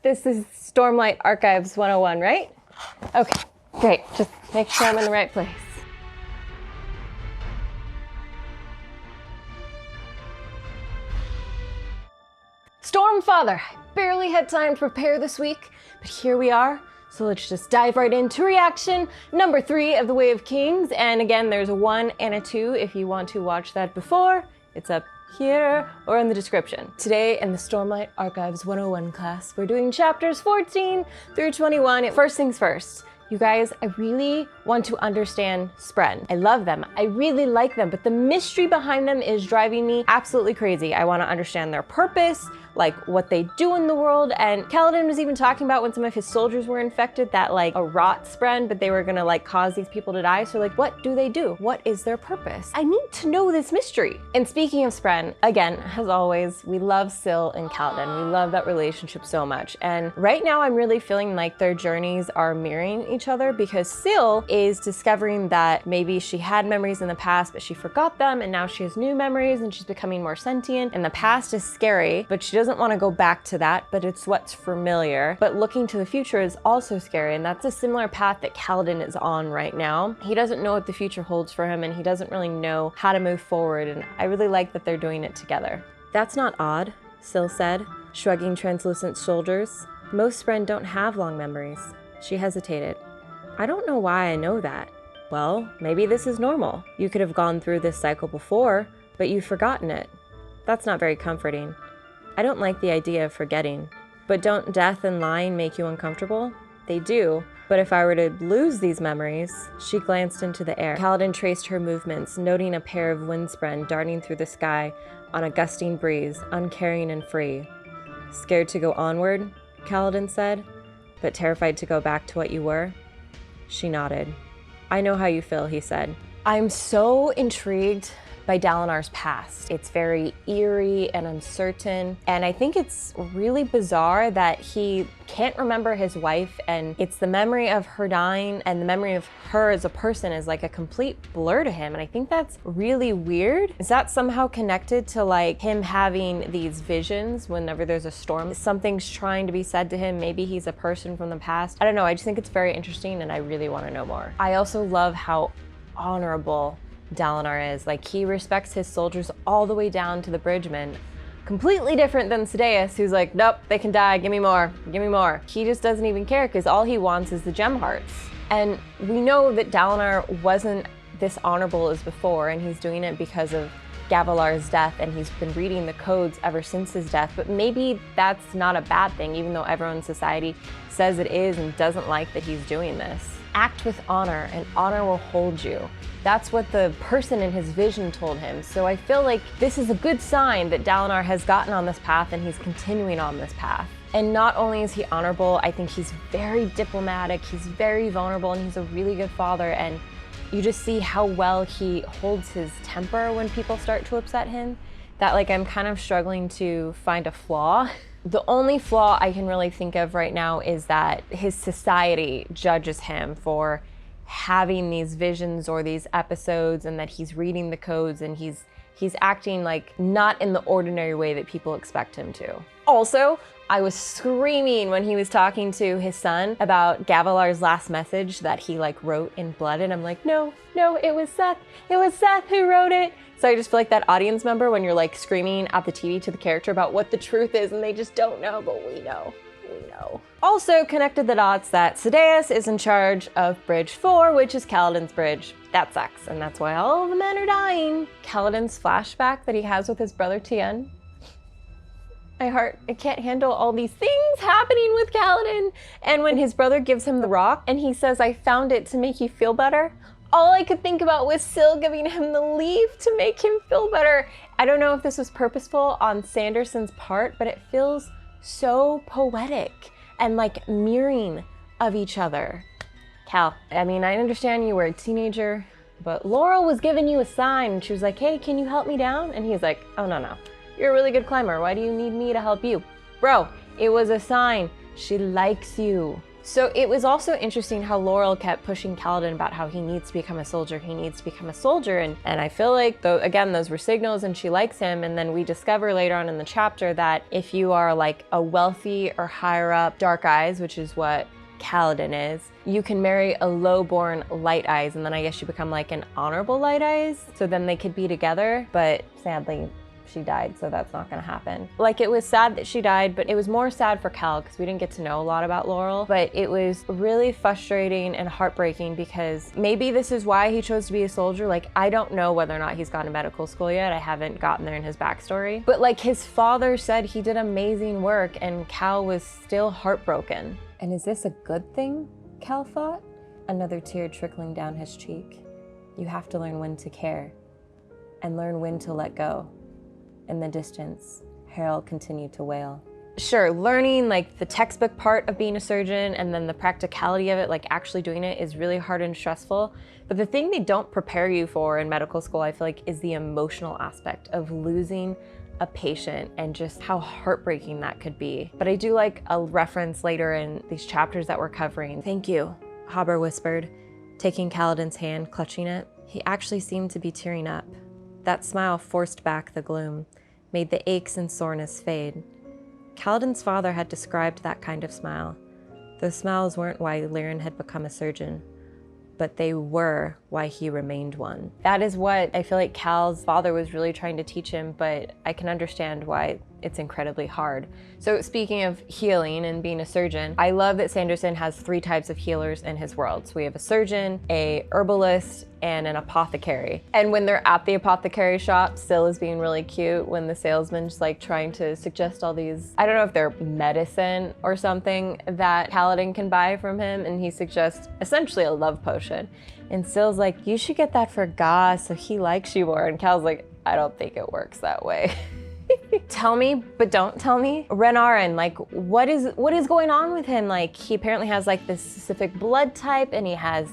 This is Stormlight Archives 101, right? Okay, great. Just make sure I'm in the right place. Stormfather, I barely had time to prepare this week, but here we are. So let's just dive right into reaction number 3 of The Way of Kings. And again, there's a 1 and a 2 if you want to watch that before. It's up here or in the description. Today in the Stormlight Archives 101 class, we're doing chapters 14 through 21. First things first, you guys, I really want to understand Spren. I love them, I really like them, but the mystery behind them is driving me absolutely crazy. I want to understand their purpose, like what they do in the world, and Kaladin was even talking about when some of his soldiers were infected that like a rot Spren, but they were gonna like cause these people to die. So like, what do they do? What is their purpose? I need to know this mystery. And speaking of Spren, again, as always, we love Syl and Kaladin. We love that relationship so much. And right now I'm really feeling like their journeys are mirroring each other, because Syl is discovering that maybe she had memories in the past, but she forgot them, and now she has new memories and she's becoming more sentient. And the past is scary, but she doesn't want to go back to that, but it's what's familiar. But looking to the future is also scary, and that's a similar path that Kaladin is on right now. He doesn't know what the future holds for him, and he doesn't really know how to move forward, and I really like that they're doing it together. That's not odd, Syl said, shrugging translucent shoulders. Most Spren don't have long memories. She hesitated. I don't know why I know that. Well, maybe this is normal. You could have gone through this cycle before, but you've forgotten it. That's not very comforting. I don't like the idea of forgetting. But don't death and lying make you uncomfortable? They do. But if I were to lose these memories, she glanced into the air. Kaladin traced her movements, noting a pair of windspren darting through the sky on a gusting breeze, uncaring and free. Scared to go onward, Kaladin said, but terrified to go back to what you were? She nodded. I know how you feel, he said. I'm so intrigued by Dalinar's past. It's very eerie and uncertain, and I think it's really bizarre that he can't remember his wife, and it's the memory of her dying and the memory of her as a person is like a complete blur to him, and I think that's really weird. Is that somehow connected to like him having these visions whenever there's a storm? Something's trying to be said to him, maybe he's a person from the past. I don't know, I just think it's very interesting and I really want to know more. I also love how honorable Dalinar is. Like, he respects his soldiers all the way down to the bridgemen. Completely different than Sadeas, who's like, nope, they can die, give me more, give me more. He just doesn't even care because all he wants is the gem hearts. And we know that Dalinar wasn't this honorable as before, and he's doing it because of Gavilar's death, and he's been reading the codes ever since his death. But maybe that's not a bad thing, even though everyone in society says it is and doesn't like that he's doing this. Act with honor, and honor will hold you. That's what the person in his vision told him. So I feel like this is a good sign that Dalinar has gotten on this path and he's continuing on this path. And not only is he honorable, I think he's very diplomatic, he's very vulnerable, and he's a really good father. And you just see how well he holds his temper when people start to upset him, that like I'm kind of struggling to find a flaw. The only flaw I can really think of right now is that his society judges him for having these visions or these episodes, and that he's reading the codes and he's acting like not in the ordinary way that people expect him to. Also, I was screaming when he was talking to his son about Gavilar's last message that he like wrote in blood, and I'm like, no, it was Seth. It was Seth who wrote it. So I just feel like that audience member when you're like screaming at the TV to the character about what the truth is and they just don't know, but we know. Also connected the dots that Sadeas is in charge of Bridge 4, which is Kaladin's bridge. That sucks, and that's why all of the men are dying. Kaladin's flashback that he has with his brother Tien. My heart, it can't handle all these things happening with Kaladin. And when his brother gives him the rock and he says, I found it to make you feel better, all I could think about was Syl giving him the leaf to make him feel better. I don't know if this was purposeful on Sanderson's part, but it feels so poetic and like mirroring of each other. Cal, I mean, I understand you were a teenager, but Laurel was giving you a sign and she was like, hey, can you help me down? And he's like, oh, no. You're a really good climber. Why do you need me to help you? Bro, it was a sign. She likes you. So it was also interesting how Laurel kept pushing Kaladin about how he needs to become a soldier, he needs to become a soldier. And I feel like, though, again, those were signals and she likes him. And then we discover later on in the chapter that if you are like a wealthy or higher up Dark Eyes, which is what Kaladin is, you can marry a low-born Light Eyes, and then I guess you become like an honorable Light Eyes. So then they could be together, but sadly, she died, so that's not gonna happen. Like, it was sad that she died, but it was more sad for Cal because we didn't get to know a lot about Laurel. But it was really frustrating and heartbreaking because maybe this is why he chose to be a soldier. Like, I don't know whether or not he's gone to medical school yet. I haven't gotten there in his backstory. But like, his father said he did amazing work and Cal was still heartbroken. And is this a good thing? Cal thought, another tear trickling down his cheek. You have to learn when to care and learn when to let go. In the distance, Harold continued to wail. Sure, learning like the textbook part of being a surgeon and then the practicality of it, like actually doing it, is really hard and stressful. But the thing they don't prepare you for in medical school, I feel like, is the emotional aspect of losing a patient and just how heartbreaking that could be. But I do like a reference later in these chapters that we're covering. Thank you, Haber whispered, taking Kaladin's hand, clutching it. He actually seemed to be tearing up. That smile forced back the gloom, made the aches and soreness fade. Kaladin's father had described that kind of smile. Those smiles weren't why Lirin had become a surgeon, but they were why he remained one. That is what I feel like Cal's father was really trying to teach him, but I can understand why it's incredibly hard. So speaking of healing and being a surgeon, I love that Sanderson has 3 types of healers in his world. So we have a surgeon, a herbalist, and an apothecary. And when they're at the apothecary shop, Syl is being really cute when the salesman's like trying to suggest all these, I don't know if they're medicine or something that Kaladin can buy from him, and he suggests essentially a love potion. And Syl's like, you should get that for Goss so he likes you more. And Cal's like, I don't think it works that way. Tell me, but don't tell me. Renarin, like, what is going on with him? Like, he apparently has like this specific blood type and he has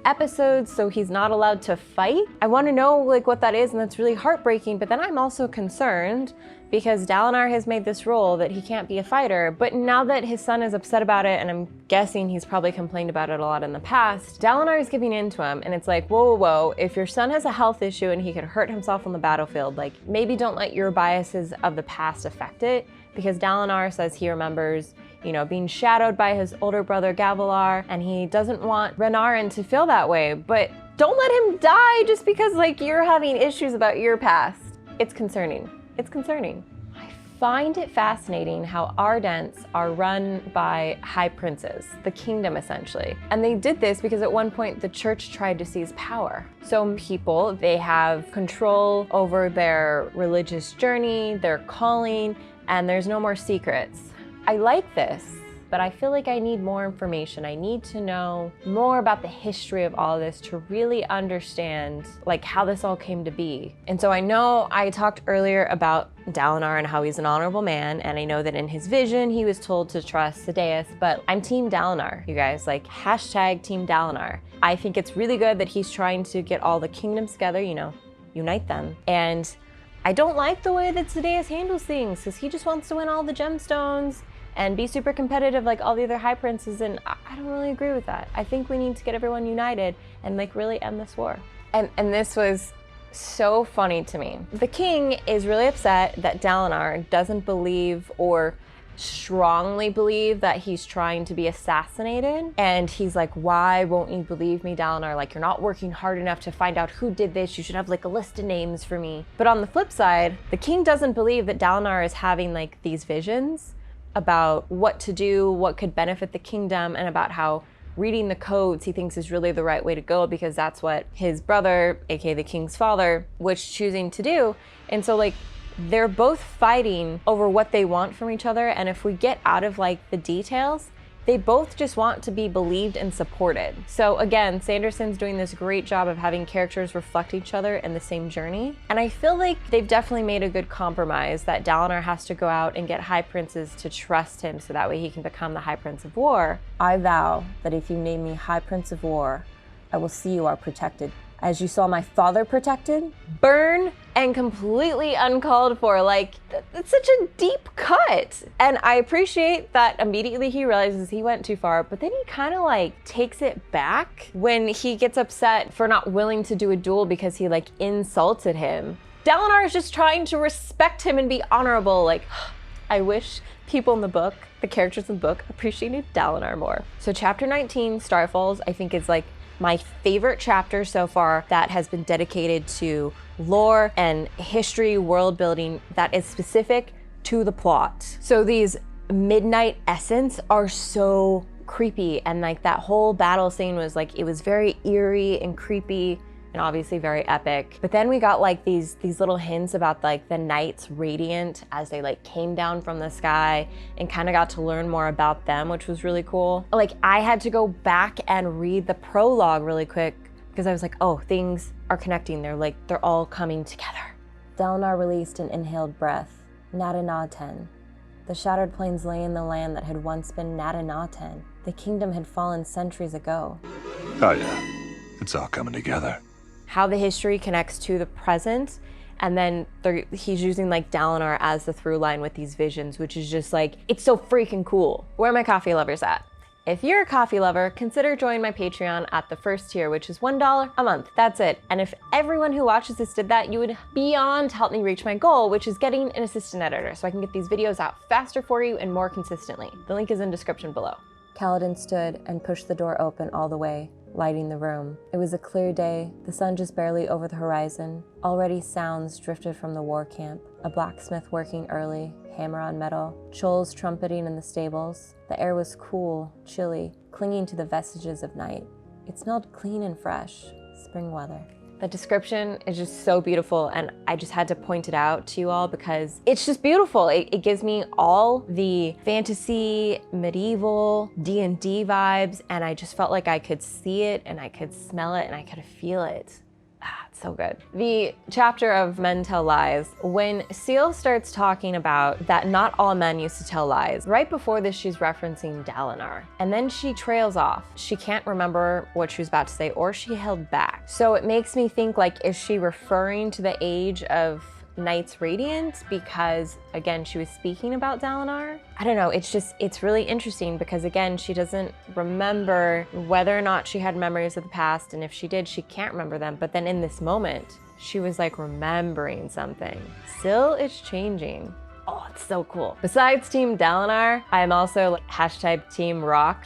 episodes, so he's not allowed to fight. I want to know like what that is, and that's really heartbreaking. But then I'm also concerned because Dalinar has made this rule that he can't be a fighter. But now that his son is upset about it, and I'm guessing he's probably complained about it a lot in the past, Dalinar is giving in to him, and it's like, whoa, whoa, whoa, if your son has a health issue and he could hurt himself on the battlefield, like maybe don't let your biases of the past affect it, because Dalinar says he remembers, you know, being shadowed by his older brother Gavilar, and he doesn't want Renarin to feel that way. But don't let him die just because like you're having issues about your past. It's concerning. It's concerning. I find it fascinating how Ardents are run by Highprinces, the kingdom essentially. And they did this because at one point the church tried to seize power. So people, they have control over their religious journey, their calling, and there's no more secrets. I like this, but I feel like I need more information. I need to know more about the history of all of this to really understand like how this all came to be. And so I know I talked earlier about Dalinar and how he's an honorable man, and I know that in his vision he was told to trust Sadeas, but I'm Team Dalinar, you guys, like hashtag Team Dalinar. I think it's really good that he's trying to get all the kingdoms together, you know, unite them. And I don't like the way that Sadeas handles things, because he just wants to win all the gemstones and be super competitive like all the other high princes, and I don't really agree with that. I think we need to get everyone united and like really end this war. And this was so funny to me. The king is really upset that Dalinar doesn't believe or strongly believe that he's trying to be assassinated. And he's like, why won't you believe me, Dalinar? Like, you're not working hard enough to find out who did this. You should have like a list of names for me. But on the flip side, the king doesn't believe that Dalinar is having like these visions about what to do, what could benefit the kingdom, and about how reading the codes he thinks is really the right way to go, because that's what his brother, aka the king's father, was choosing to do. And so like they're both fighting over what they want from each other, and if we get out of like the details, they both just want to be believed and supported. So again, Sanderson's doing this great job of having characters reflect each other in the same journey. And I feel like they've definitely made a good compromise that Dalinar has to go out and get Highprinces to trust him so that way he can become the High Prince of War. I vow that if you name me High Prince of War, I will see you are protected as you saw my father protected? Burn and completely uncalled for. Like, it's such a deep cut. And I appreciate that immediately he realizes he went too far, but then he kind of like takes it back when he gets upset for not willing to do a duel because he like insulted him. Dalinar is just trying to respect him and be honorable. Like, I wish people in the book, the characters in the book, appreciated Dalinar more. So chapter 19, Starfalls, I think is like my favorite chapter so far that has been dedicated to lore and history, world building that is specific to the plot. So these midnight essence are so creepy, and like that whole battle scene was like, it was very eerie and creepy and obviously very epic. But then we got like these little hints about like the knights radiant as they like came down from the sky, and kind of got to learn more about them, which was really cool. Like, I had to go back and read the prologue really quick because I was like, oh, things are connecting. They're all coming together. Dalinar released an inhaled breath. Natanaten. The shattered plains lay in the land that had once been Natanaten. The kingdom had fallen centuries ago. Oh yeah, it's all coming together. How the history connects to the present, and then he's using like Dalinar as the through line with these visions, which is just like, it's so freaking cool. Where are my coffee lovers at? If you're a coffee lover, consider joining my Patreon at the first tier, which is $1 a month. That's it. And if everyone who watches this did that, you would beyond help me reach my goal, which is getting an assistant editor so I can get these videos out faster for you and more consistently. The link is in the description below. Kaladin stood and pushed the door open all the way, lighting the room. It was a clear day, the sun just barely over the horizon. Already sounds drifted from the war camp. A blacksmith working early, hammer on metal, chols trumpeting in the stables. The air was cool, chilly, clinging to the vestiges of night. It smelled clean and fresh, spring weather. The description is just so beautiful, and I just had to point it out to you all because it's just beautiful. It gives me all the fantasy, medieval, D&D vibes, and I just felt like I could see it and I could smell it and I could feel it. It's so good. The chapter of Men Tell Lies, when Syl starts talking about that not all men used to tell lies, right before this she's referencing Dalinar, and then she trails off. She can't remember what she was about to say, or she held back. So it makes me think, like, is she referring to the age of Knights Radiant because, again, she was speaking about Dalinar? I don't know, it's really interesting because, again, she doesn't remember whether or not she had memories of the past, and if she did, she can't remember them. But then in this moment, she was like remembering something. Syl is changing. Oh, it's so cool. Besides Team Dalinar, I am also like hashtag Team Rock.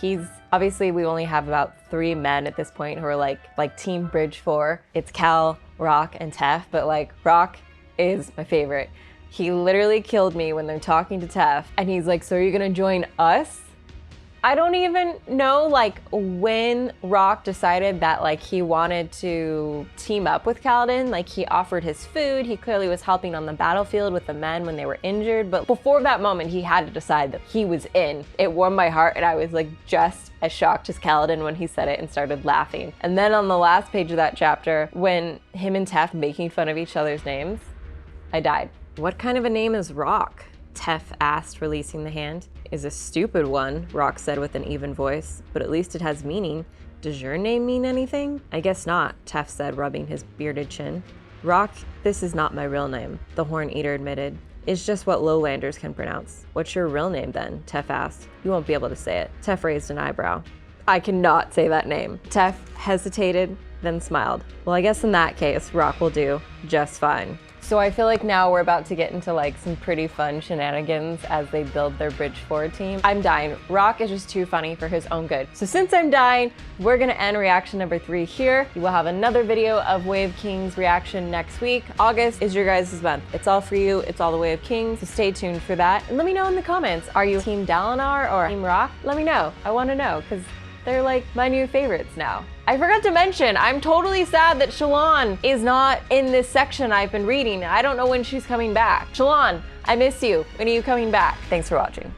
Obviously, we only have about 3 men at this point who are like Team Bridge 4. It's Cal, Rock, and Tef, but like Rock is my favorite. He literally killed me when they're talking to Tef, and he's like, so are you gonna join us? I don't even know like when Rock decided that like he wanted to team up with Kaladin. Like, he offered his food, he clearly was helping on the battlefield with the men when they were injured, but before that moment he had to decide that he was in. It warmed my heart, and I was like just as shocked as Kaladin when he said it and started laughing. And then on the last page of that chapter, when him and Tef making fun of each other's names, I died. What kind of a name is Rock? Tef asked, releasing the hand. Is a stupid one, Rock said with an even voice, but at least it has meaning. Does your name mean anything? I guess not, Tef said, rubbing his bearded chin. Rock, this is not my real name, the Horn Eater admitted. It's just what lowlanders can pronounce. What's your real name then? Tef asked. You won't be able to say it. Tef raised an eyebrow. I cannot say that name. Tef hesitated, then smiled. Well, I guess in that case, Rock will do just fine. So I feel like now we're about to get into like some pretty fun shenanigans as they build their Bridge 4 team. I'm dying. Rock is just too funny for his own good. So since I'm dying, we're gonna end reaction number 3 here. We will have another video of Way of Kings reaction next week. August is your guys' month. It's all for you. It's all the Way of Kings. So stay tuned for that. And let me know in the comments, are you Team Dalinar or Team Rock? Let me know. I wanna know, because they're like my new favorites now. I forgot to mention, I'm totally sad that Shallan is not in this section I've been reading. I don't know when she's coming back. Shallan, I miss you. When are you coming back? Thanks for watching.